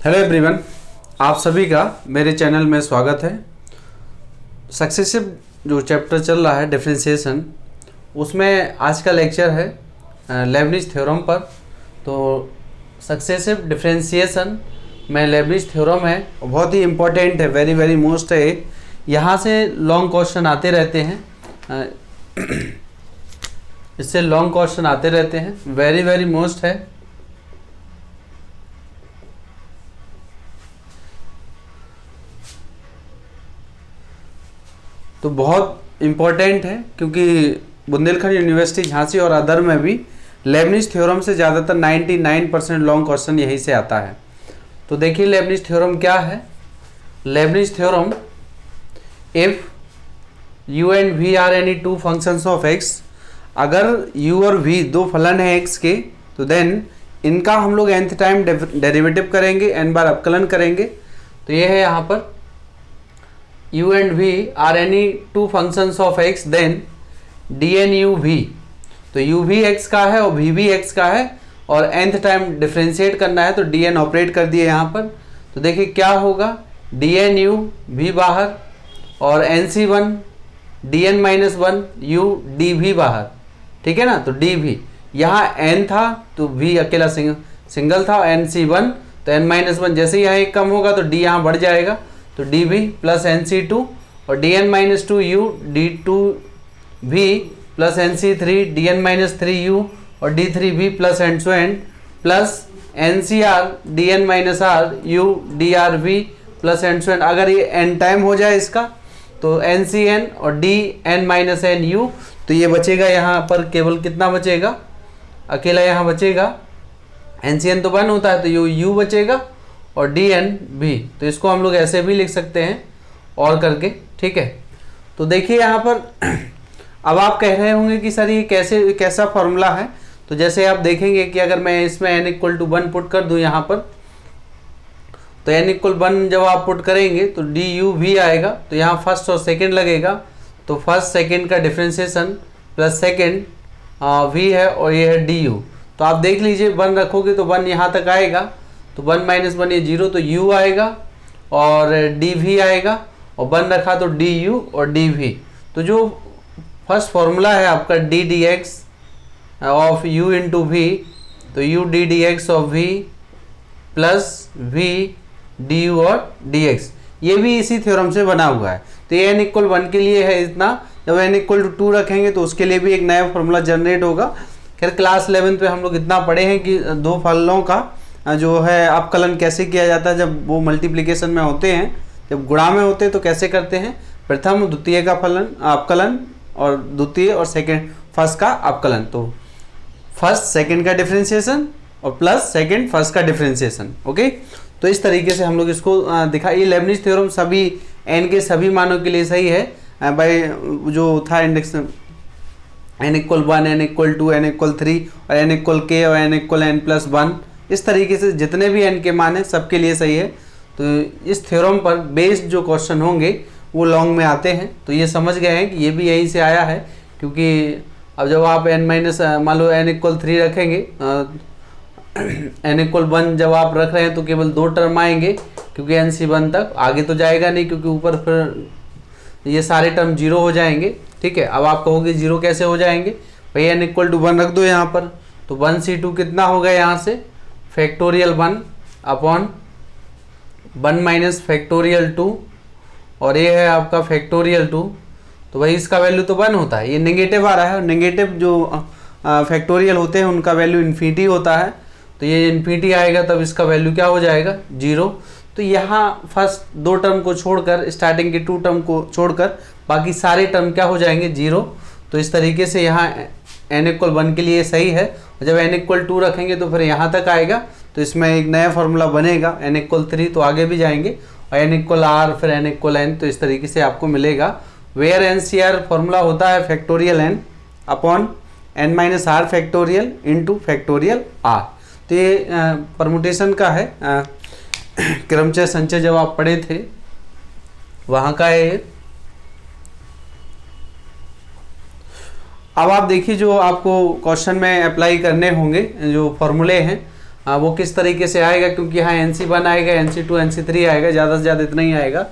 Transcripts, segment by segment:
Hello everyone, आप सभी का मेरे चैनल में स्वागत है। सक्सेसिव जो चैप्टर चल रहा है डिफरेंशिएशन, उसमें आज का लेक्चर है लेबनिज थ्योरम पर। तो सक्सेसिव डिफरेंशिएशन में लेबनिज थ्योरम है, बहुत ही इम्पोर्टेंट है, वेरी वेरी मोस्ट है। यहाँ से लॉन्ग क्वेश्चन आते रहते हैं, इससे लॉन्ग क्वेश्चन आते रहते हैं, वेरी वेरी मोस्ट है। तो बहुत इम्पोर्टेंट है क्योंकि बुंदेलखंड यूनिवर्सिटी झांसी और अदर में भी लेबनिज थ्योरम से ज़्यादातर 99% लॉन्ग क्वेश्चन यहीं से आता है। तो देखिए लेबनिज थ्योरम क्या है। Leibniz theorem, if u and v are any two functions of x, अगर u और v दो फलन है x के, तो देन इनका हम लोग nth टाइम डेरिवेटिव करेंगे, n बार अवकलन करेंगे। तो ये है यहाँ पर u and v are any two functions of x, then dn u v, तो u भी x का है और v भी x का है और nth टाइम डिफ्रेंशिएट करना है, तो dn ऑपरेट कर दिए यहाँ पर। तो देखिए क्या होगा, dn u v बाहर और nc1 dn minus 1 u dv बाहर, ठीक है ना। तो dv यहाँ n था तो v अकेला सिंगल था, nc1 तो n माइनस 1, जैसे ही यहाँ एक कम होगा तो d यहाँ बढ़ जाएगा, तो dv प्लस nc2 और dn minus 2 u d2v plus nc3 dn minus 3u और d3v plus and so and plus ncr dn minus r u drv plus and so and. अगर ये n टाइम हो जाए इसका तो ncn और dn minus n u, तो ये बचेगा यहाँ पर केवल कितना बचेगा, अकेला यहाँ बचेगा ncn तो 1 होता है तो u बचेगा और dn भी, तो इसको हम लोग ऐसे भी लिख सकते हैं और करके, ठीक है। तो देखिए यहाँ पर अब आप कह रहे होंगे कि सर ये कैसा फॉर्मूला है। तो जैसे आप देखेंगे कि अगर मैं इसमें n इक्वल टू 1 पुट कर दूं यहाँ पर, तो n इक्वल 1 जब आप पुट करेंगे तो डी यू भी आएगा, तो यहाँ फर्स्ट और सेकेंड लगेगा, तो फर्स्ट सेकेंड का डिफ्रेंशिएशन प्लस सेकेंड v है और ये है डी यू। तो आप देख लीजिए 1 रखोगे तो 1 यहाँ तक आएगा, तो 1 माइनस 1 ये 0, तो u आएगा और dv आएगा, और 1 रखा तो du और dv। तो जो फर्स्ट फॉर्मूला है आपका d dx of u into v, तो u d dx of v plus v du और dx, ये भी इसी थ्योरम से बना हुआ है। तो ये n इक्वल 1 के लिए है इतना, जब n इक्वल टू 2 रखेंगे तो उसके लिए भी एक नया फॉर्मूला जनरेट होगा। खैर क्लास 11 पे हम लोग इतना पढ़े हैं कि दो फलनों का जो है अवकलन कैसे किया जाता है जब वो मल्टीप्लिकेशन में होते हैं, जब गुणा में होते हैं तो कैसे करते हैं, प्रथम द्वितीय का फलन अवकलन और द्वितीय और सेकंड फर्स्ट का अवकलन। तो फर्स्ट सेकंड का डिफरेंशिएशन और प्लस सेकंड फर्स्ट का डिफरेंशिएशन, ओके। तो इस तरीके से हम लोग इसको दिखाइए। लेबनिज थ्योरम सभी n के सभी मानों के लिए सही है, बाय जो था index n equal 1, n equal 2, n equal 3 और n इक्वल k और n इक्वल n प्लस 1, इस तरीके से जितने भी n के मान हैं सबके लिए सही है। तो इस थ्योरम पर बेस्ड जो क्वेश्चन होंगे वो लॉन्ग में आते हैं। तो ये समझ गए हैं कि ये भी यहीं से आया है, क्योंकि अब जब आप n माइनस मान लो n इक्वल 3 रखेंगे, n इक्वल 1 जब आप रख रहे हैं तो केवल 2 टर्म आएंगे, क्योंकि nc1 तक आगे तो जाएगा नहीं, क्योंकि ऊपर फिर ये सारे टर्म 0 हो जाएंगे, ठीक है। अब आप कहोगे 0 कैसे हो जाएंगे, भाई n इक्वल टू 1 रख दो यहाँ पर, तो 1c2 कितना होगा यहाँ से फैक्टोरियल 1 अपॉन 1 माइनस फैक्टोरियल 2, और ये है आपका फैक्टोरियल 2, तो भाई इसका वैल्यू तो 1 होता है, ये नेगेटिव आ रहा है, और नेगेटिव जो फैक्टोरियल होते हैं उनका वैल्यू इन्फिनिटी होता है, तो ये इन्फिनिटी आएगा तब इसका वैल्यू क्या हो जाएगा 0। तो यहाँ फर्स्ट 2 टर्म को छोड़कर, स्टार्टिंग के 2 टर्म को छोड़कर बाकी सारे टर्म क्या हो जाएंगे 0। तो इस तरीके से यहाँ n इक्वल 1 के लिए सही है, और जब n इक्वल 2 रखेंगे तो फिर यहाँ तक आएगा, तो इसमें एक नया फॉर्मूला बनेगा n इक्वल 3, तो आगे भी जाएंगे, और n इक्वल r फिर n इक्वल n, तो इस तरीके से आपको मिलेगा। वेयर NCR फॉर्मूला होता है factorial n upon n minus r factorial into factorial r। तो ये परमुटेशन का है, क्रमचय संचय जब आप पढ़े थे वहाँ का है। अब आप देखिए जो आपको क्वेश्चन में अप्लाई करने होंगे जो फॉर्मूले हैं, वो किस तरीके से आएगा, क्योंकि यहाँ NC1 आएगा, NC2 NC3 आएगा, ज़्यादा से ज़्यादा इतना ही आएगा।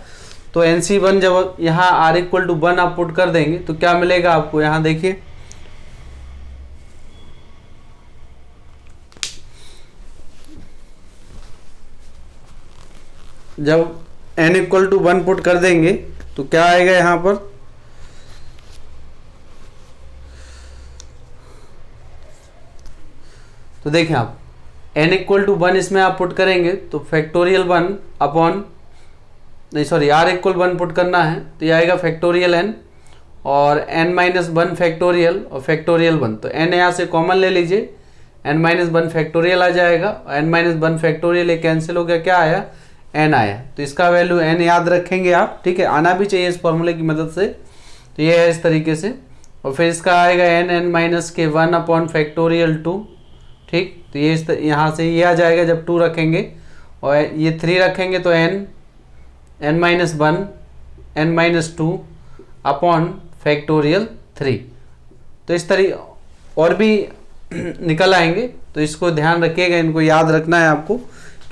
तो NC1 जब यहाँ R=1 आप पुट कर देंगे तो क्या मिलेगा आपको, यहाँ देखिए जब n=1 पुट कर देंगे तो क्या आएगा यहाँ पर, तो देखें आप n=1 इसमें आप पुट करेंगे तो फैक्टोरियल 1 अपॉन, नहीं सॉरी, R=1 पुट करना है तो ये आएगा फैक्टोरियल n और n-1 फैक्टोरियल और फैक्टोरियल 1। तो n यहाँ से कॉमन ले लीजिए, n-1 फैक्टोरियल आ जाएगा, n-1 फैक्टोरियल एक कैंसिल हो गया, क्या आया, n आया। तो इसका वैल्यू n याद रखेंगे आप, ठीक है, आना भी चाहिए इस फॉर्मूले की मदद से। तो ये है इस तरीके से, और फिर इसका आएगा n-1 अपॉन फैक्टोरियल 2, ठीक। तो ये यहाँ से ये आ जाएगा जब 2 रखेंगे और ये 3 रखेंगे तो n-1 n-2 अपॉन फैक्टोरियल 3। तो इस तरह और भी निकल आएंगे, तो इसको ध्यान रखिएगा, इनको याद रखना है आपको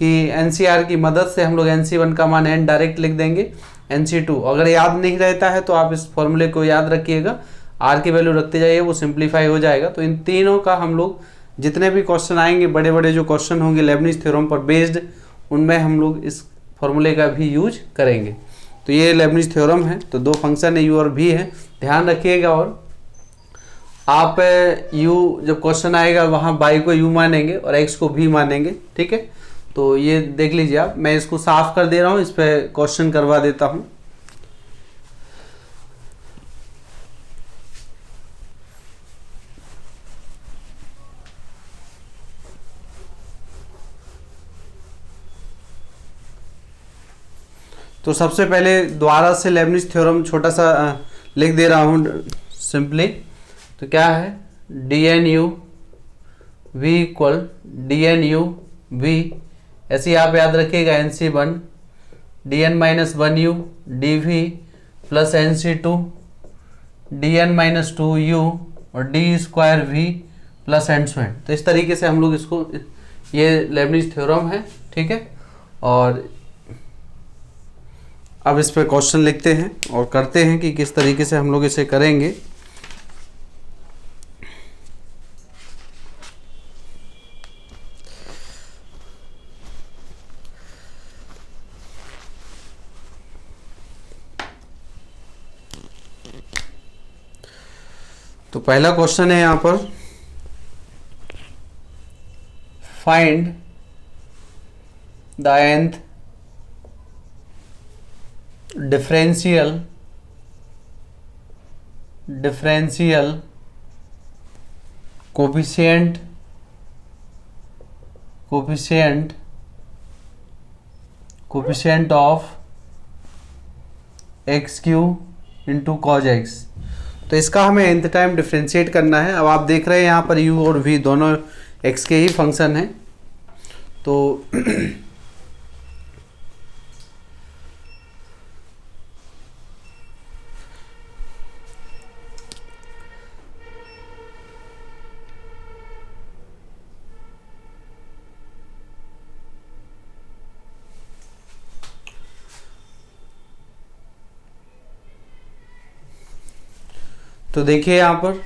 कि NCR की मदद से हम लोग NC1 का मान n डायरेक्ट लिख देंगे, NC2 अगर याद नहीं रहता है तो आप इस फॉर्मूले को याद रखिएगा, R की वैल्यू रखते जाइए, वो सिंप्लीफाई हो जाएगा। तो इन तीनों का हम लोग जितने भी क्वेश्चन आएंगे, बड़े बड़े जो क्वेश्चन होंगे लेबनिज थ्योरम पर बेस्ड, उनमें हम लोग इस फॉर्मूले का भी यूज करेंगे। तो ये लेबनिज थ्योरम है, तो दो फंक्शन है u और v है, ध्यान रखिएगा। और आप u जब क्वेश्चन आएगा वहाँ y को u मानेंगे और x को v मानेंगे, ठीक है। तो ये देख लीजिए आप, मैं इसको साफ कर दे रहा हूँ, इस पर क्वेश्चन करवा देता हूँ। तो सबसे पहले दोबारा से लेबनिज थ्योरम छोटा सा लिख दे रहा हूँ सिंपली। तो क्या है, dnu v equal dnu v, ऐसे ही आप याद रखिएगा NC1 dn-1u dv plus NC2 dn-2u और d² v plus and so and. तो इस तरीके से हम लोग इसको, ये लेबनिज थ्योरम है, ठीक है। और अब इस पर क्वेश्चन लिखते हैं और करते हैं कि किस तरीके से हम लोग इसे करेंगे। तो पहला क्वेश्चन है यहाँ पर, find the nth differential coefficient of xq into cos x। तो इसका हमें nth टाइम डिफ्रेंशिएट करना है। अब आप देख रहे हैं यहाँ पर u और v दोनों x के ही फंक्शन हैं। तो देखिए यहाँ पर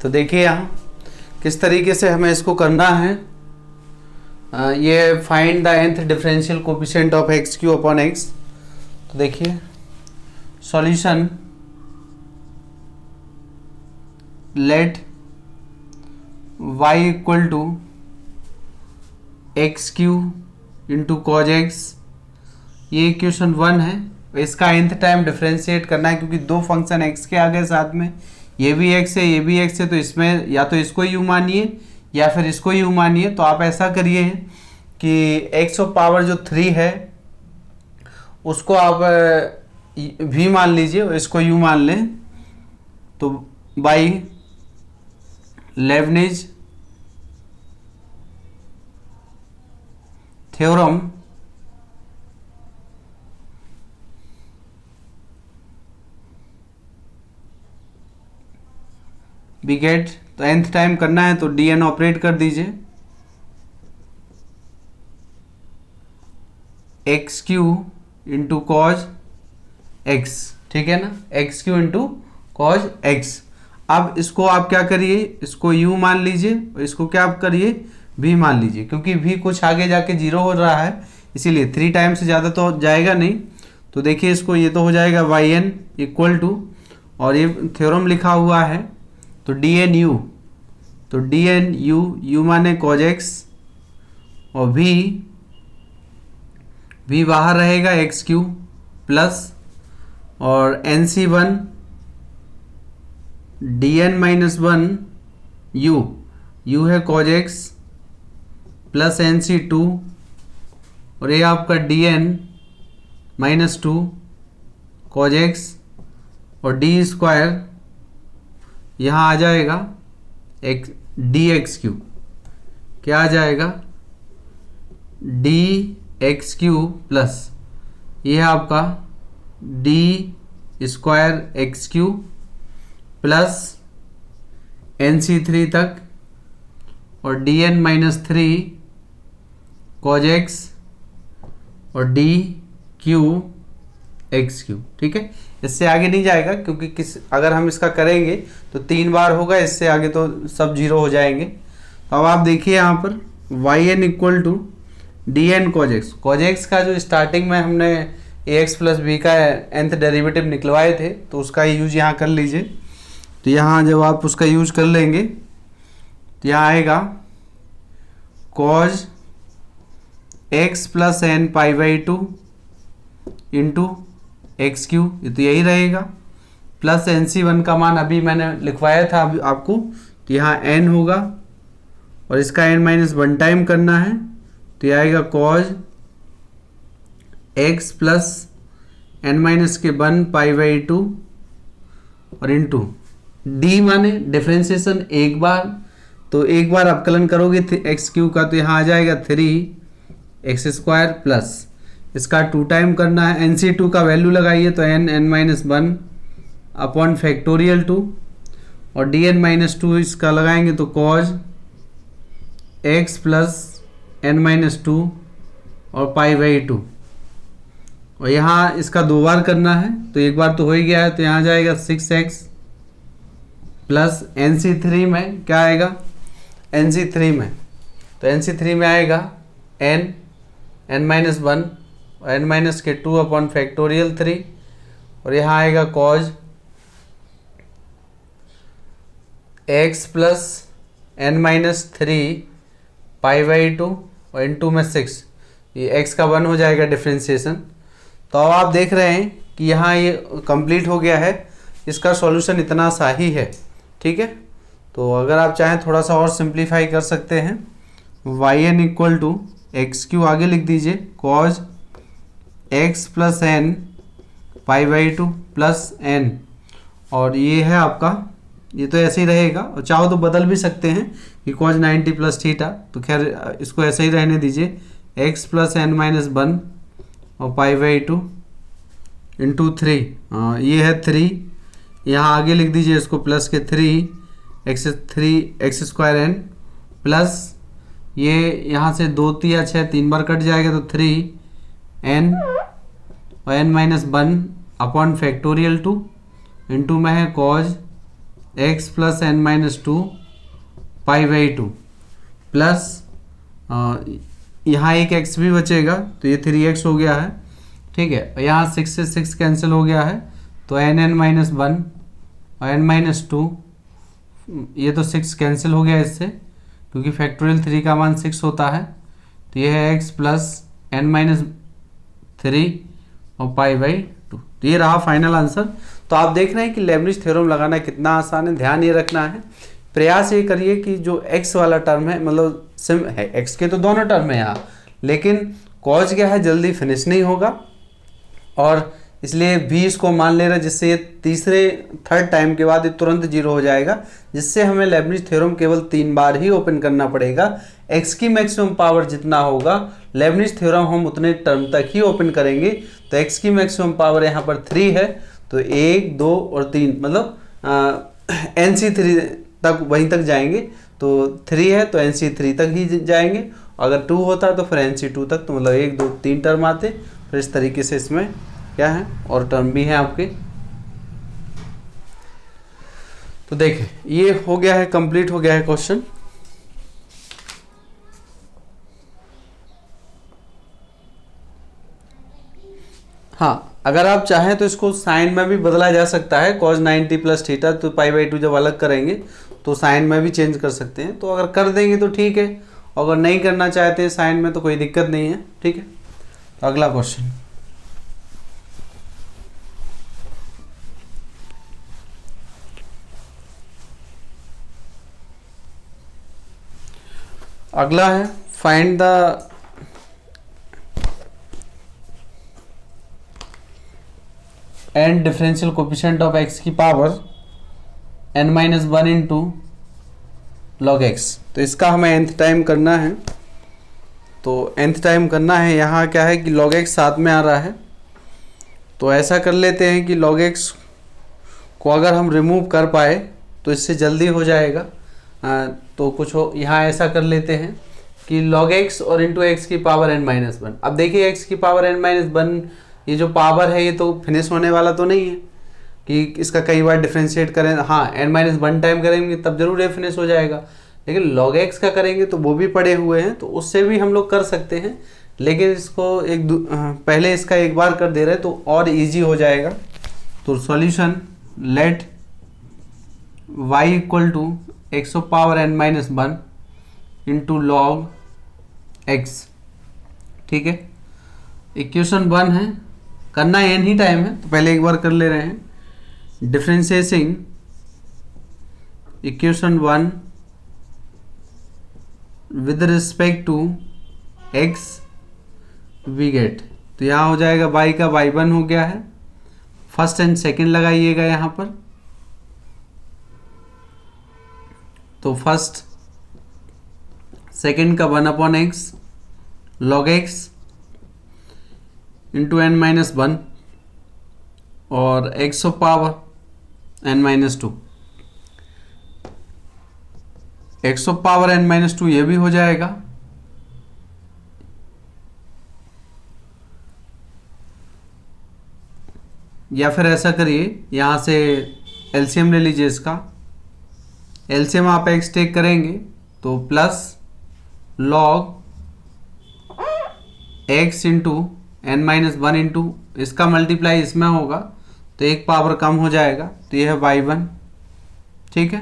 तो देखिए यहाँ किस तरीके से हमें इसको करना है। ये find the nth differential coefficient of x cube upon x. तो देखिए solution, let y equal to x cube into cos x, ये इक्वेशन 1 है। इसका nth टाइम डिफरेंशिएट करना है, क्योंकि दो फंक्शन x के आ गए साथ में, ये भी x है ये भी x है, तो इसमें या तो इसको u मानिए या फिर इसको u मानिए। तो आप ऐसा करिए कि x पावर जो 3 है उसको आप v मान लीजिए और इसको u मान लें। तो by Leibniz theorem we get, तो nth टाइम करना है तो dn ऑपरेट कर दीजिए, x cube into cos x, ठीक है ना, x cube into cos x. अब इसको आप क्या करिए, इसको u मान लीजिए और इसको क्या आप करिए v मान लीजिए, क्योंकि v कुछ आगे जाके 0 हो रहा है, इसीलिए 3 टाइम से ज़्यादा तो जाएगा नहीं। तो देखिए इसको, ये तो हो जाएगा yn इक्वल टू, और ये थ्योरम लिखा हुआ है तो dn u, तो dn u माने कॉज एक्स और v बाहर रहेगा एक्स क्यू प्लस और nc1 dn माइनस 1 u है कॉज एक्स प्लस nc2 और ये आपका dn माइनस 2 कॉज एक्स और डी स्क्वायर यहाँ आ जाएगा एक डी एक्स क्यू, क्या आ जाएगा डी एक्स क्यू प्लस ये है आपका D square x Q plus nc3 तक और dn माइनस 3 कॉज एक्स और डी क्यू एक्स क्यू, ठीक है। इससे आगे नहीं जाएगा, क्योंकि अगर हम इसका करेंगे तो 3 बार होगा, इससे आगे तो सब 0 हो जाएंगे। तो अब आप देखिए यहाँ पर yn equal to d n cos x का जो स्टार्टिंग में हमने ax प्लस बी का nth डेरिवेटिव निकलवाए थे, तो उसका यूज यहाँ कर लीजिए। तो यहाँ जब आप उसका यूज कर लेंगे तो यहाँ आएगा cos x plus n pi by 2 into x cube, ये तो यही रहेगा, प्लस nc1 का मान अभी मैंने लिखवाया था अभी आपको, तो यहाँ n होगा और इसका n माइनस 1 टाइम करना है, तो ये आएगा cos x plus n minus के 1 पाई बाई 2 और इंटू d माने डिफ्रेंसिएशन एक बार, तो एक बार अवकलन करोगे एक्स क्यू का, तो यहाँ आ जाएगा 3x स्क्वायर प्लस इसका 2 टाइम करना है, nc2 का वैल्यू लगाइए तो n माइनस 1 अपॉन फैक्टोरियल 2 और dn माइनस 2 इसका लगाएंगे तो cause x plus n minus 2 और पाई बाई 2 और यहाँ इसका 2 बार करना है, तो एक बार तो हो ही गया है, तो यहाँ जाएगा 6x प्लस nc3 में क्या आएगा, nc3 में, तो nc3 में आएगा n माइनस 1 और n माइनस के 2 अपॉन फैक्टोरियल 3 और यहाँ आएगा cause x plus n minus 3 pi by 2 और इनटू में 6, ये x का 1 हो जाएगा डिफ्रेंशिएशन। तो अब आप देख रहे हैं कि यहाँ ये कंप्लीट हो गया है, इसका सॉल्यूशन इतना सा ही है, ठीक है। तो अगर आप चाहें थोड़ा सा और सिंप्लीफाई कर सकते हैं, yn equal to x q आगे लिख दीजिए cos x plus n pi by 2 plus n, और ये है आपका, ये तो ऐसे ही रहेगा, और चाहो तो बदल भी सकते हैं कि कॉज 90 प्लस थीटा, तो खैर इसको ऐसे ही रहने दीजिए, एक्स प्लस एन माइनस 1 और पाई बाई 2 इंटू 3, ये है 3, यहाँ आगे लिख दीजिए इसको प्लस के 3 एक्स स्क्वायर एन प्लस ये यहाँ से 2 3 6 3 बार कट जाएगा तो 3n और n minus 1 upon factorial 2 into में है cos x plus n minus 2 pi by 2 plus यहाँ एक x भी बचेगा, तो ये 3x हो गया है, ठीक है। और यहाँ 6 से 6 कैंसिल हो गया है, तो n माइनस 1 और n माइनस 2, ये तो 6 कैंसिल हो गया इससे, क्योंकि फैक्टोरियल 3 का मान 6 होता है, तो ये है x प्लस n माइनस 3 और पाई बाई 2। तो ये रहा फाइनल आंसर। तो आप देख रहे हैं कि लेबनिज थ्योरम लगाना कितना आसान है। ध्यान ये रखना है, प्रयास ये करिए कि जो x वाला टर्म है, मतलब सिम है, x के तो दोनों टर्म है यहाँ, लेकिन कॉज क्या है, जल्दी फिनिश नहीं होगा और इसलिए भी इसको मान ले रहा है, जिससे ये थर्ड टाइम के बाद ये तुरंत जीरो हो जाएगा, जिससे हमें लेबनिज थ्योरम केवल 3 बार ही ओपन करना पड़ेगा। x की मैक्सिमम पावर जितना होगा लेबनिज थ्योरम हम उतने टर्म तक ही ओपन करेंगे। तो x की मैक्सिमम पावर यहाँ पर 3 है, तो 1, 2 और 3 मतलब NC3 तक वहीं तक जाएंगे। तो 3 है तो NC3 तक ही जाएंगे, अगर 2 होता तो फिर NC2 तक, तो मतलब 1, 2, 3 टर्म आते। फिर इस तरीके से इसमें क्या है और टर्म भी है आपके। तो देखिए ये हो गया है, कंप्लीट हो गया है क्वेश्चन। हाँ, अगर आप चाहें तो इसको साइन में भी बदला जा सकता है। cos 90 प्लस थीटा, तो π/2 जब अलग करेंगे तो साइन में भी चेंज कर सकते हैं। तो अगर कर देंगे तो ठीक है, अगर नहीं करना चाहते हैं साइन में तो कोई दिक्कत नहीं है। ठीक है, तो अगला क्वेश्चन। अगला है find the end differential coefficient of x की power n-1 into log x। तो इसका हमें nth टाइम करना है। तो nth टाइम करना है, यहाँ क्या है कि log x साथ में आ रहा है, तो ऐसा कर लेते हैं कि log x को अगर हम रिमूव कर पाए तो इससे जल्दी हो जाएगा। तो कुछ हो, यहाँ ऐसा कर लेते हैं कि log x और इंटू एक्स की पावर n-1। अब देखिए x की पावर n-1 ये जो पावर है ये तो फिनिश होने वाला तो नहीं है कि इसका कई बार डिफ्रेंशिएट करें। हाँ, n-1 टाइम करेंगे तब जरूर ये फिनिश हो जाएगा, लेकिन log x का करेंगे तो वो भी पड़े हुए हैं, तो उससे भी हम लोग कर सकते हैं। लेकिन इसको पहले इसका एक बार कर दे रहे हैं तो और इजी हो जाएगा। तो solution let y equal to x power n-1 into log x। ठीक है, इक्वेशन 1 है, करना n ही टाइम है, तो पहले एक बार कर ले रहे हैं। Differentiating equation 1 with respect to x we get, तो यहाँ हो जाएगा y का y1 हो गया है। फर्स्ट एंड सेकंड लगाइएगा यहाँ पर, तो फर्स्ट सेकंड का 1/x log x into n-1 और x power n-2, x power n-2 ये भी हो जाएगा। या फिर ऐसा करिए, यहाँ से एलसीएम ले लीजिए इसका। एलसीएम आप x टेक करेंगे तो plus log x into n-1 into इसका मल्टीप्लाई इसमें होगा तो एक पावर कम हो जाएगा, तो ये है y1। ठीक है,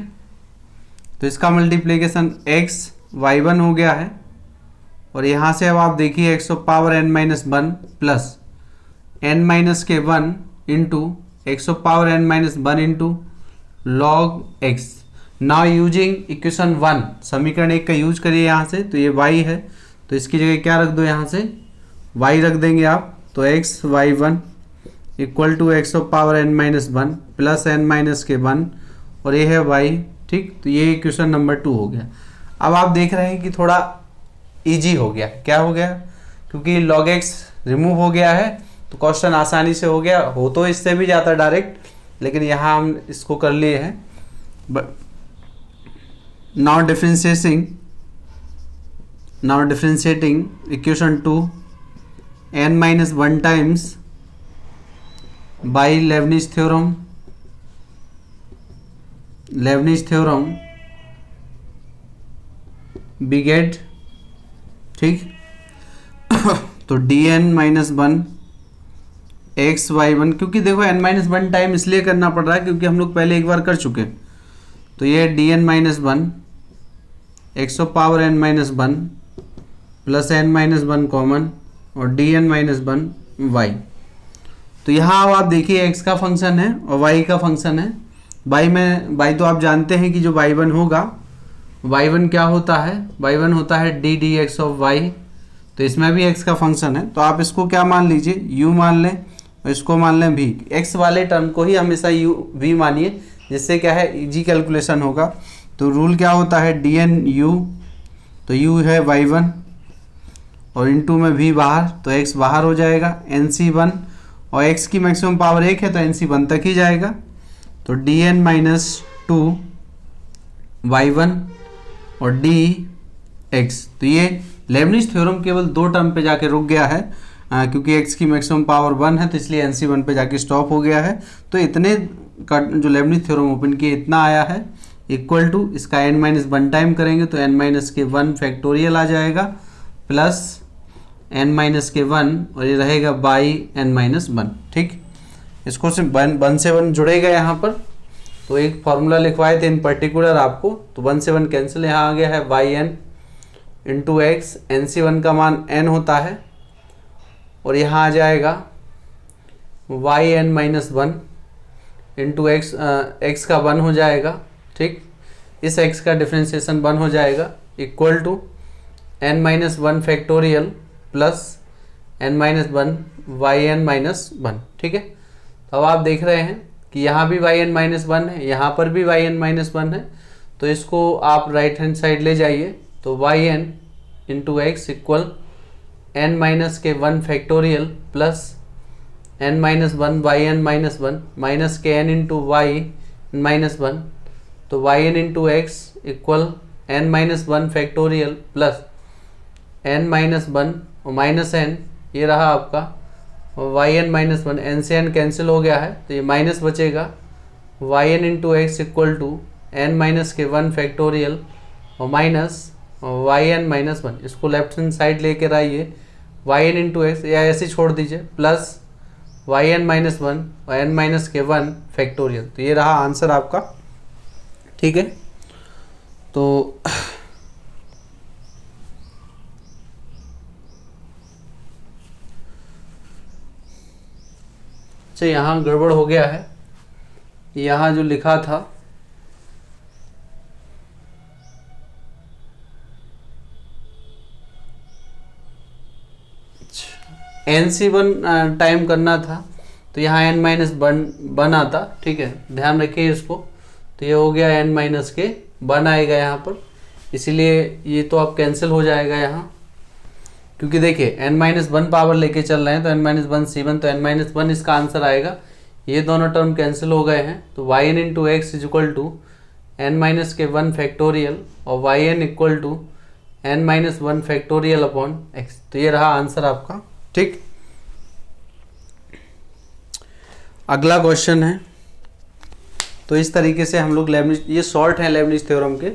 तो इसका मल्टीप्लिकेशन x y1 हो गया है, और यहाँ से अब आप देखिए x power n-1 plus n-1 into x power n-1 into log x। Now using equation 1, समीकरण 1 का यूज करिए यहाँ से, तो ये y है, तो इसकी जगह क्या रख दो, यहाँ से y रख देंगे आप, तो x y1 equal to x power n-1 plus n-1 और ये है y। ठीक, तो ये इक्वेशन नंबर 2 हो गया। अब आप देख रहे हैं कि थोड़ा इजी हो गया। क्या हो गया, क्योंकि log x रिमूव हो गया है तो क्वेश्चन आसानी से हो गया। हो तो इससे भी जाता डायरेक्ट, लेकिन यहाँ हम इसको कर लिए हैं। Now differentiating equation 2 n-1 times by Leibniz theorem we get. ठीक, तो dn-1 x y1, क्योंकि देखो n-1 टाइम इसलिए करना पड़ रहा है क्योंकि हम लोग पहले एक बार कर चुके, तो ये dn-1 x power n-1 plus n-1 common और dn-1 y। तो यहाँ अब आप देखिए x का फंक्शन है और y का फंक्शन है। y तो आप जानते हैं कि जो y1 होगा, y1 क्या होता है, y1 होता है D D x of y। तो इसमें भी x का फंक्शन है, तो आप इसको क्या मान लीजिए, u मान लें और इसको मान लें v। x वाले टर्म को ही हमेशा v मानिए, जिससे क्या है इजी कैलकुलेशन होगा। तो रूल क्या होता है, dn u, तो u है y1 और इनटू में v बाहर, तो x बाहर हो जाएगा nc1, और x की मैक्सिमम पावर 1 है तो nc1 तक ही जाएगा। तो dn माइनस 2 y1 और dx, तो ये लेबनिज थ्योरम केवल 2 टर्म पे जाके रुक गया है, क्योंकि x की मैक्सिमम पावर 1 है तो इसलिए nc1 पे जाके स्टॉप हो गया है। तो इतने का जो लेबनिज थ्योरम ओपन किए इतना आया है, इक्वल टू इसका n-1 टाइम करेंगे तो n-1 फैक्टोरियल आ जाएगा, प्लस n-1 और ये रहेगा बाई n-1। ठीक, इसको सिर्फ 1 से 1 जुड़ेगा यहाँ पर। तो एक फॉर्मूला लिखवाए थे इन पर्टिकुलर आपको, तो 1 से 1 कैंसिल, यहाँ आ गया है yn इंटू एक्स, nc1 का मान n होता है और यहाँ आ जाएगा yn-1 इंटू एक्स, x का 1 हो जाएगा। ठीक, इस x का डिफ्रेंसिएशन 1 हो जाएगा, equal to n-1 factorial plus n-1 yn-1। ठीक है, तो अब आप देख रहे हैं कि यहाँ भी yn-1 है, यहाँ पर भी yn-1 है, तो इसको आप राइट हैंड साइड ले जाइए। तो yn into x equal n-1 factorial plus n-1 yn-1 minus के n इंटू y-1, तो yn into x equal n-1 factorial plus n-1 और माइनस n, ये रहा आपका yn-1, n से n कैंसिल हो गया है तो ये माइनस बचेगा, yn into x equal to n-1 factorial और माइनस yn-1, इसको लेफ्ट हैंड साइड लेकर आइए, yn इंटू एक्स या ऐसे छोड़ दीजिए, प्लस yn-1 और n-1 फैक्टोरियल। तो ये रहा आंसर आपका। ठीक है, तो अच्छा यहाँ गड़बड़ हो गया है, यहाँ जो लिखा था nc1 टाइम करना था, तो यहाँ n-1 आता। ठीक है, ध्यान रखिए इसको। तो ये हो गया n-1 आएगा यहाँ पर, इसीलिए ये तो अब कैंसिल हो जाएगा यहाँ, क्योंकि देखिए n-1 पावर लेके चल रहे हैं तो n-1 c1, तो n-1 इसका आंसर आएगा। ये दोनों टर्म कैंसिल हो गए हैं, तो yn into x is equal to n-1 factorial और yn equal to n-1 factorial upon x। तो ये रहा आंसर आपका। ठीक, अगला क्वेश्चन है। तो इस तरीके से हम लोग लेबनिज, ये शॉर्ट है लेबनिज थ्योरम के,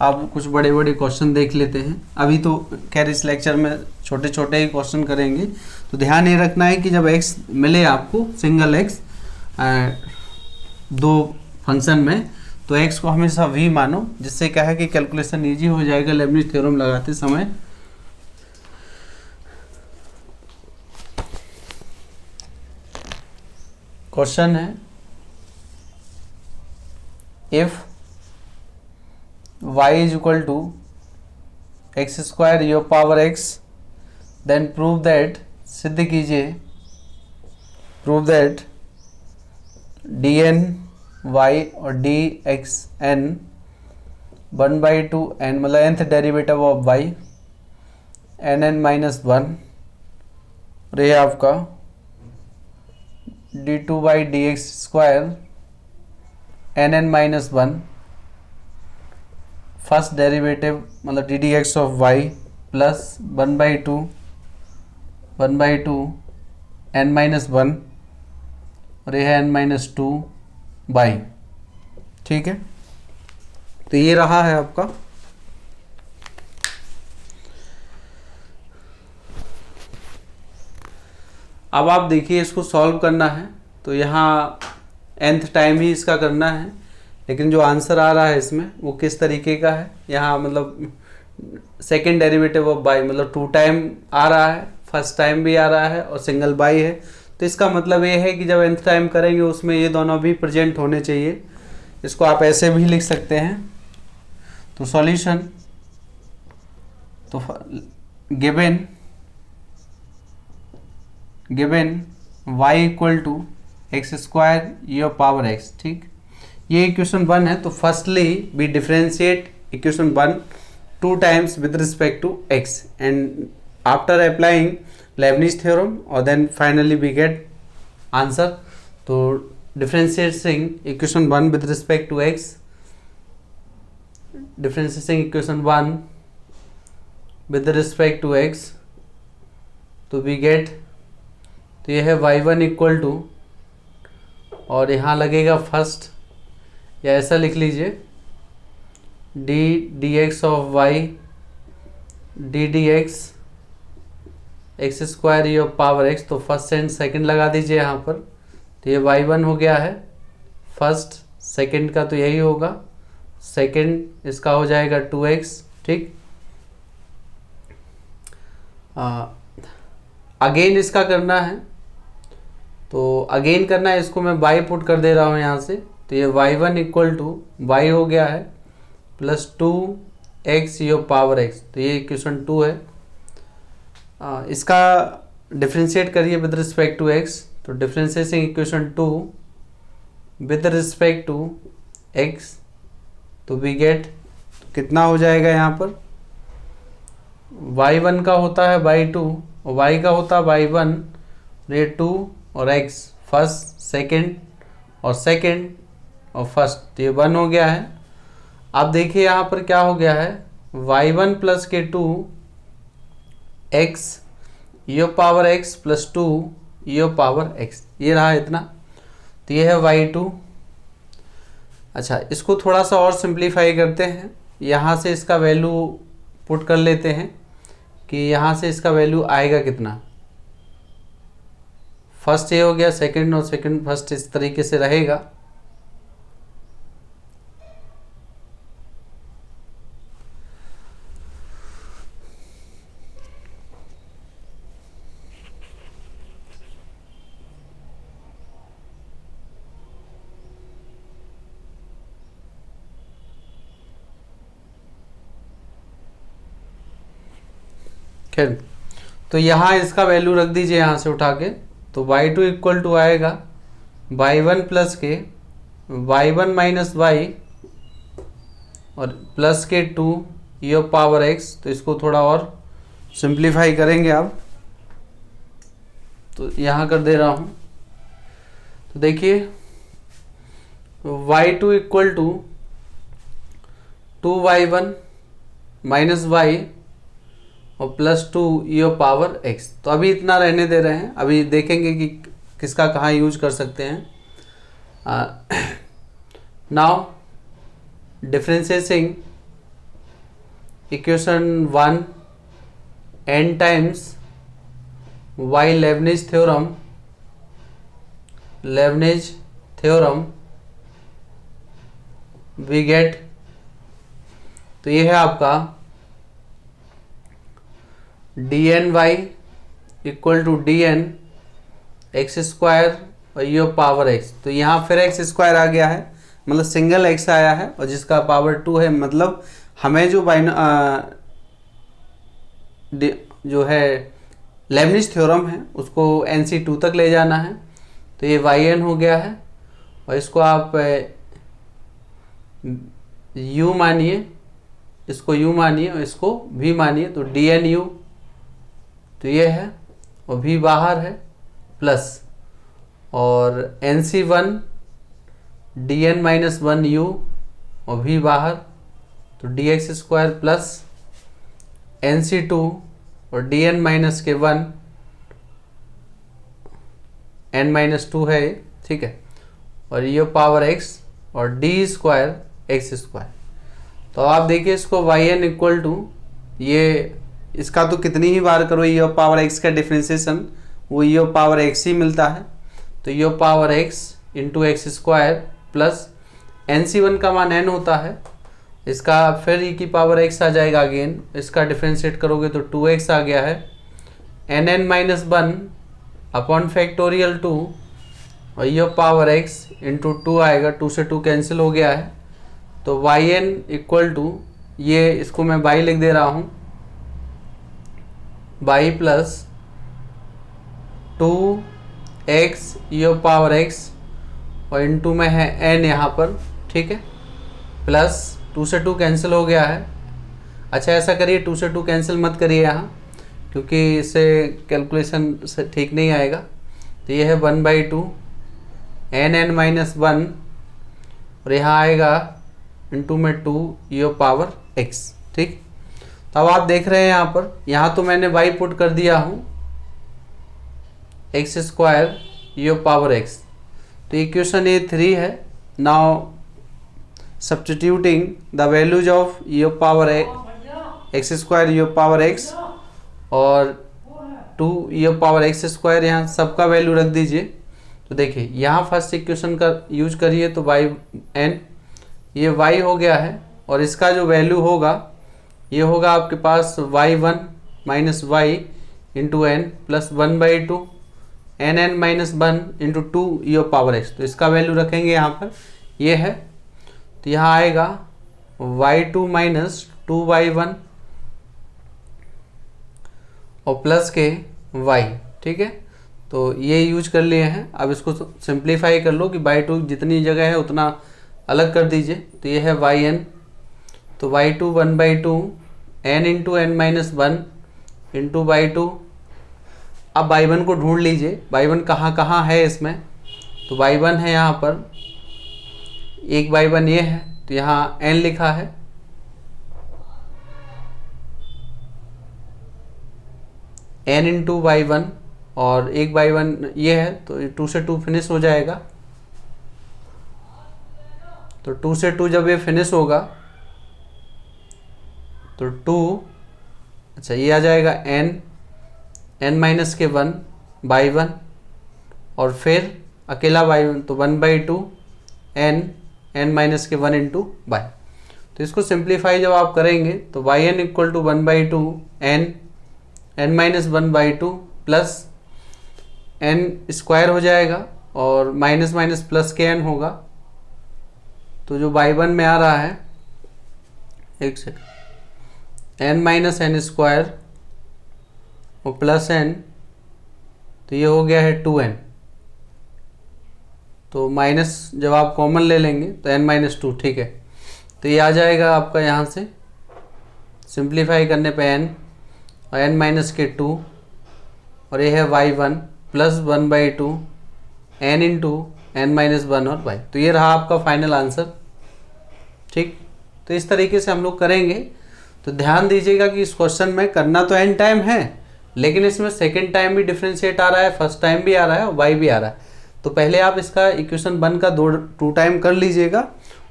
आप कुछ बड़े बड़े क्वेश्चन देख लेते हैं। अभी तो खैर इस लेक्चर में छोटे छोटे ही क्वेश्चन करेंगे। तो ध्यान ये रखना है कि जब x मिले आपको सिंगल x 2 फंक्शन में, तो x को हमेशा v मानो, जिससे क्या है कि कैलकुलेशन ईजी हो जाएगा लेबनिज थ्योरम लगाते समय। क्वेश्चन है, if y is equal to x² your power x, then prove that, सिद्ध कीजिए, प्रूव दैट dn y और dxn 1/2 n, मतलब nth derivative of y nn-1, और ये आपका d2/dx² nn-1 फर्स्ट डेरिवेटिव मतलब ddx of y plus 1/2 n-1 और यह है n-2/। ठीक है, तो ये रहा है आपका। अब आप देखिए इसको सॉल्व करना है, तो यहाँ nth टाइम ही इसका करना है, लेकिन जो आंसर आ रहा है इसमें वो किस तरीके का है, यहाँ मतलब सेकेंड डेरिवेटिव ऑफ बाई, मतलब 2 टाइम आ रहा है, फर्स्ट टाइम भी आ रहा है और सिंगल बाई है। तो इसका मतलब ये है कि जब nth टाइम करेंगे उसमें ये दोनों भी प्रेजेंट होने चाहिए। इसको आप ऐसे भी लिख सकते हैं। तो सॉल्यूशन, तो given y equal to x square e power x, ठीक। ये इक्वेशन 1 है। तो firstly we differentiate equation 1 2 times with respect to x and after applying Leibniz theorem और then finally we get answer. तो differentiating equation 1 with respect to x, differentiating equation 1 with respect to x, तो we get, तो ये है y1 equal to, और यहाँ लगेगा first, या ऐसा लिख लीजिए d x of y d x x square e of power x. तो फर्स्ट एंड सेकंड लगा दीजिए यहाँ पर। तो ये y1 हो गया है, फर्स्ट सेकंड का तो यही होगा, सेकंड इसका हो जाएगा 2x, ठीक। अगेन इसका करना है, तो अगेन करना है, इसको मैं y पुट कर दे रहा हूँ यहाँ से। तो ये y1 इक्वल टू y हो गया है प्लस 2x ई पावर x। तो ये इक्वेशन 2 है। इसका डिफ्रेंशिएट करिए विद रिस्पेक्ट टू x। तो differentiating equation 2 with respect to x, तो वी गेट, कितना हो जाएगा यहाँ पर, y1 का होता है y2 और y का होता है y1, ये 2 और x फर्स्ट सेकंड और सेकंड और फर्स्ट, तो ये 1 हो गया है। अब देखिए यहाँ पर क्या हो गया है, y1 प्लस के 2 x ई power x plus 2 e power x, ये रहा इतना। तो ये है y2। अच्छा, इसको थोड़ा सा और सिंप्लीफाई करते हैं। यहाँ से इसका वैल्यू पुट कर लेते हैं कि यहाँ से इसका वैल्यू आएगा कितना। फर्स्ट ये हो गया, सेकंड और सेकंड फर्स्ट इस तरीके से रहेगा। खैर, तो यहाँ इसका वैल्यू रख दीजिए यहाँ से उठा के। तो y2 इक्वल टू आएगा y1 प्लस के y1 माइनस y और प्लस के 2 ई पावर x। तो इसको थोड़ा और सिंप्लीफाई करेंगे अब, तो यहाँ कर दे रहा हूँ। तो देखिए y2 equal to 2y1 minus y और प्लस 2 ई पावर x। तो अभी इतना रहने दे रहे हैं, अभी देखेंगे कि किसका कहाँ यूज कर सकते हैं। Now differentiating equation 1 n times y Leibniz theorem we get, तो ये है आपका dn y equal to dn x square और ई पावर x। तो यहाँ फिर एक्स स्क्वायर आ गया है, मतलब सिंगल x आया है और जिसका पावर 2 है। मतलब हमें जो जो है लेबनिज थ्योरम है उसको NC2 तक ले जाना है। तो ये yn हो गया है और इसको आप u मानिए, इसको u मानिए और इसको v मानिए। तो dn u, तो ये है और v बाहर है प्लस, और NC1 dn माइनस 1 u और v बाहर, तो dx स्क्वायर प्लस NC2 और dn माइनस के 1 n माइनस 2 है, ठीक है, और ये पावर x और d स्क्वायर एक्स स्क्वायर। तो आप देखिए इसको yn इक्वल टू, ये इसका तो कितनी ही बार करो ई पावर x का डिफरेंशिएशन, वो ई पावर x ही मिलता है। तो e power x into x square plus NC1 का मान n होता है, इसका फिर e की पावर x आ जाएगा अगेन, इसका डिफरेंशिएट करोगे तो 2x आ गया है। nn माइनस 1 अपॉन फैक्टोरियल 2 और ये पावर x इंटू 2 आएगा, 2 से 2 कैंसिल हो गया है, तो yn इक्वल टू, ये इसको मैं y लिख दे रहा हूँ, y प्लस 2x ये पावर x और इंटू में है n यहाँ पर, ठीक है, प्लस 2 से 2 कैंसिल हो गया है। अच्छा ऐसा करिए 2 से 2 कैंसिल मत करिए यहाँ, क्योंकि इससे कैलकुलेशन से ठीक नहीं आएगा। तो ये है 1/2 n माइनस 1 और यहाँ आएगा इंटू में 2 ये पावर x, ठीक। तो अब आप देख रहे हैं यहाँ पर, यहाँ तो मैंने y पुट कर दिया हूँ x स्क्वायर ये पावर x, तो इक्वेशन ये 3 है। Now substituting the values of ये पावर x स्क्वायर ये पावर x और 2 ये पावर x स्क्वायर, यहाँ सबका वैल्यू रख दीजिए। तो देखिए यहाँ फर्स्ट इक्वेशन का यूज करिए तो yn ये y हो गया है और इसका जो वैल्यू होगा ये होगा आपके पास y1 minus y into n plus 1/2 n minus 1 into 2 ये पावर x, तो इसका वैल्यू रखेंगे यहाँ पर, ये है। तो यहाँ आएगा y2 माइनस 2y1 और प्लस के y, ठीक है। तो ये यूज कर लिए हैं। अब इसको सिंप्लीफाई कर लो कि y2 जितनी जगह है उतना अलग कर दीजिए। तो ये है yn, तो y2 1/2 n into n minus 1 into y2। अब y1 को ढूंढ लीजिए, y1 कहाँ कहाँ है इसमें। तो y1 है यहाँ पर, एक y1 ये है, तो यहाँ n लिखा है, n इंटू y1 और एक y1 ये है, तो 2 से 2 फिनिश हो जाएगा। तो 2 से 2 जब ये फिनिश होगा तो 2, अच्छा ये आ जाएगा n माइनस के 1 y1 और फिर अकेला y1, तो 1/2 n माइनस के 1 इंटू y। तो इसको सिंप्लीफाई जब आप करेंगे तो yn equal to 1/2 n minus 1/2 plus n square हो जाएगा और माइनस माइनस प्लस के n होगा। तो जो y1 में आ रहा है, एक second, n minus n square और प्लस n, तो ये हो गया है 2n। तो माइनस जब आप कॉमन ले लेंगे तो n माइनस 2, ठीक है। तो ये आ जाएगा आपका यहाँ से सिंप्लीफाई करने पे n और n माइनस के 2 और ये है y1 plus 1/2 n into n minus 1 और y। तो ये रहा आपका फाइनल आंसर, ठीक। तो इस तरीके से हम लोग करेंगे। तो ध्यान दीजिएगा कि इस क्वेश्चन में करना तो n टाइम है, लेकिन इसमें सेकेंड टाइम भी डिफ्रेंशिएट आ रहा है, फर्स्ट टाइम भी आ रहा है और y भी आ रहा है। तो पहले आप इसका इक्वेशन 1 का 2 टाइम कर लीजिएगा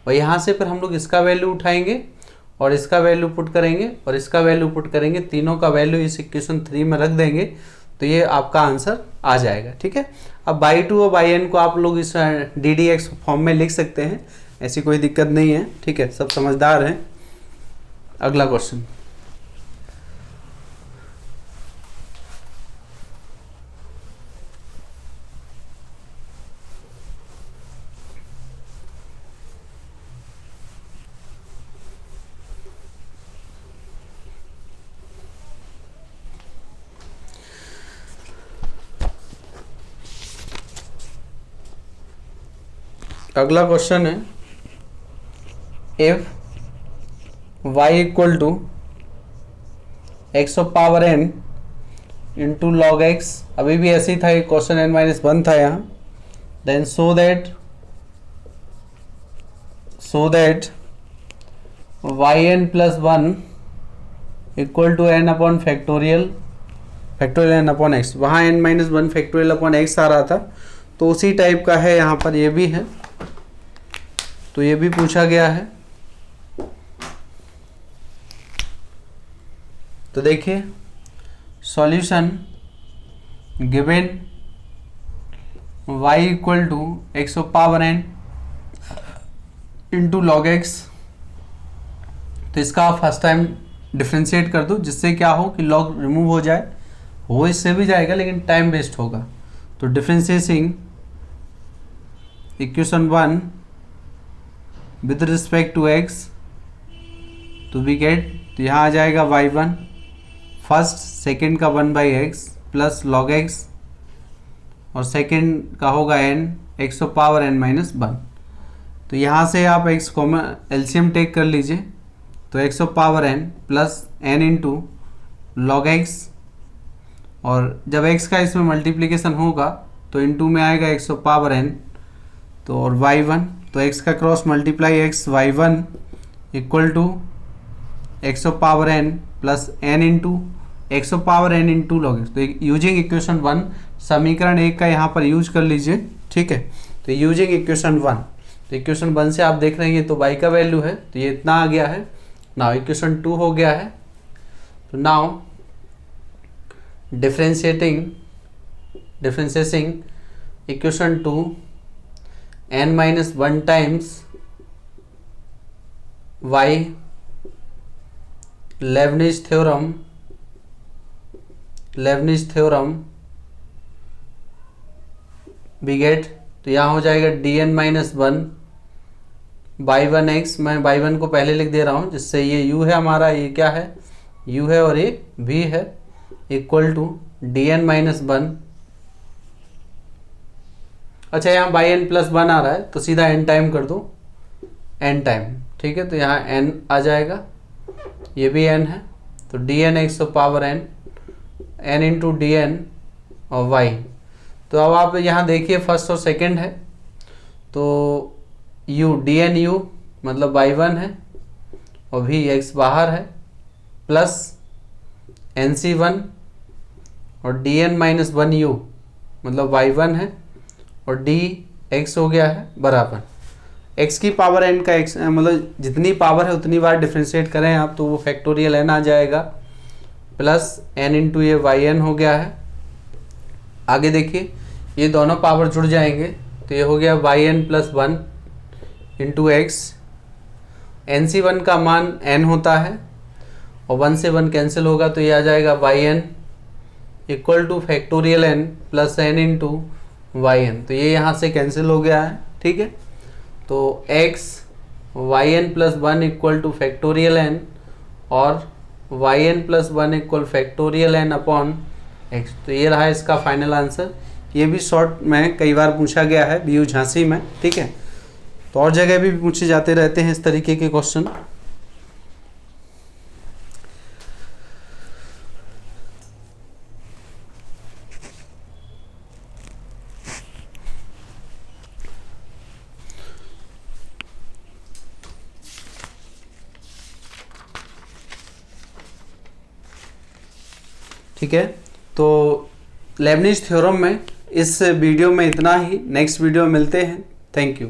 और यहाँ से फिर हम लोग इसका वैल्यू उठाएंगे और इसका वैल्यू पुट करेंगे और इसका वैल्यू पुट करेंगे, तीनों का वैल्यू इस इक्वेशन 3 में रख देंगे, तो ये आपका आंसर आ जाएगा, ठीक है। अब y2 और yn को आप लोग इस ddx फॉर्म में लिख सकते हैं, ऐसी कोई दिक्कत नहीं है, ठीक है, सब समझदार हैं। अगला क्वेश्चन, अगला क्वेश्चन है if y equal to x power n into log x, अभी भी ऐसे ही था, क्वेश्चन n-1 था यहाँ। Then so that yn plus 1 equal to n upon factorial n upon x। वहाँ n-1 फैक्टोरियल अपॉन x आ रहा था, तो उसी टाइप का है यहाँ पर, ये भी है, तो ये भी पूछा गया है। तो देखिए solution given y equal to x power n into log x। तो इसका आप फर्स्ट टाइम डिफ्रेंशिएट कर दो, जिससे क्या हो कि लॉग रिमूव हो जाए, हो इससे भी जाएगा लेकिन टाइम वेस्ट होगा। तो differentiating equation 1 with respect to x, तो वी गेट, तो यहाँ आ जाएगा y1 फर्स्ट सेकेंड का 1/x प्लस log x, और सेकेंड का होगा n x power n minus 1। तो यहाँ से आप x कॉमन एलसीएम टेक कर लीजिए, तो x power n plus n into log x, और जब x का इसमें मल्टीप्लिकेशन होगा तो इंटू में आएगा x पावर n, तो और y1, तो x का cross multiply x y1 equal to x power n plus n into x power n into log x। तो यूजिंग इक्वेशन 1 समीकरण 1 का यहाँ पर यूज कर लीजिए, ठीक है। तो यूजिंग इक्वेशन 1, तो इक्वेशन 1 से आप देख रहे हैं तो y का वैल्यू है, तो ये इतना आ गया है। नाउ इक्वेशन 2 हो गया है, तो now differentiating equation 2 n minus 1 times y Leibniz theorem we get, तो यहाँ हो जाएगा dn माइनस 1 बाई 1x, मैं बाई 1 को पहले लिख दे रहा हूँ जिससे ये u है हमारा, ये क्या है u है और ये v है, इक्वल टू dn माइनस 1। अच्छा यहाँ बाई n प्लस 1 आ रहा है तो सीधा n टाइम कर दो, n टाइम, ठीक है। तो यहाँ n आ जाएगा, ये भी n है, तो dn x power n, n into d n और y। तो अब आप यहाँ देखिए फर्स्ट और सेकंड है, तो u dn u मतलब y1 है और v x बाहर है, प्लस nc1 और dn माइनस 1 u मतलब y1 है, और dx हो गया है बराबर x की पावर n का x, मतलब जितनी पावर है उतनी बार डिफ्रेंशिएट करें आप तो वो फैक्टोरियल n आ जाएगा, प्लस n इंटू ये yn हो गया है। आगे देखिए ये दोनों पावर जुड़ जाएंगे, तो ये हो गया yn plus 1 into x, nc1 का मान n होता है और 1 से 1 कैंसिल होगा, तो ये आ जाएगा yn equal two factorial n plus n into yn, तो ये यहाँ से कैंसिल हो गया है, ठीक है। तो x yn plus 1 equal two factorial n और yn plus 1 equal factorial n upon x, तो ये रहा इसका फाइनल आंसर। ये भी शॉर्ट में कई बार पूछा गया है BU झांसी में, ठीक है। तो और जगह भी पूछे जाते रहते हैं इस तरीके के क्वेश्चन। ठीक है, तो लेबनिज थ्योरम में इस वीडियो में इतना ही, नेक्स्ट वीडियो में मिलते हैं। Thank you.